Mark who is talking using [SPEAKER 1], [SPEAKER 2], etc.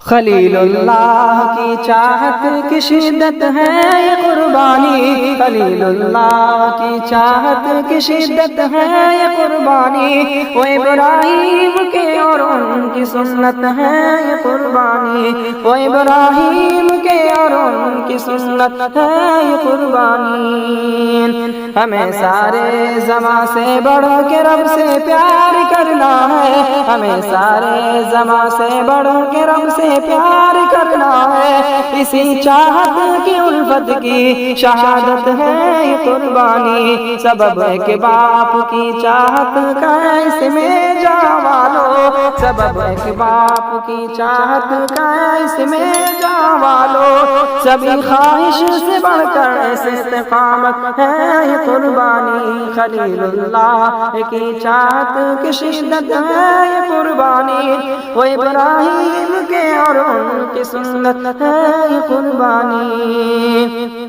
[SPEAKER 1] خلیلullah کی چاہت کی شدت ہے یہ قربانی، خلیلullah کی چاہت کی شدت ہے یہ قربانی، وہ ابراہیم کے اور ان کی سنت ہے یہ قربانی، وہ ابراہیم کے اور ان کی سنت ہے یہ قربانی۔ ہمیں سارے زماں سے بڑھ کے رب سے پیار کرنا ہے، ہمیں سارے زماں سے بڑھ کے رب سے پیار کرنا ہے، اسی چاہت کی الفت کی شہادت ہے یہ قربانی، سبب ہے کہ باپ کی چاہت کا اس میں جا والو، سبب ہے کہ باپ کی چاہت کا اس میں جا والو، سبھی خواہش سے بڑھ کر ایسے استقامت ہے یہ قربانی، خلیلullah کی چاہت کی شدت ہے یہ قربانی، وہ ابراہیم کے اور ان کی سنت ہے یہ قربانی۔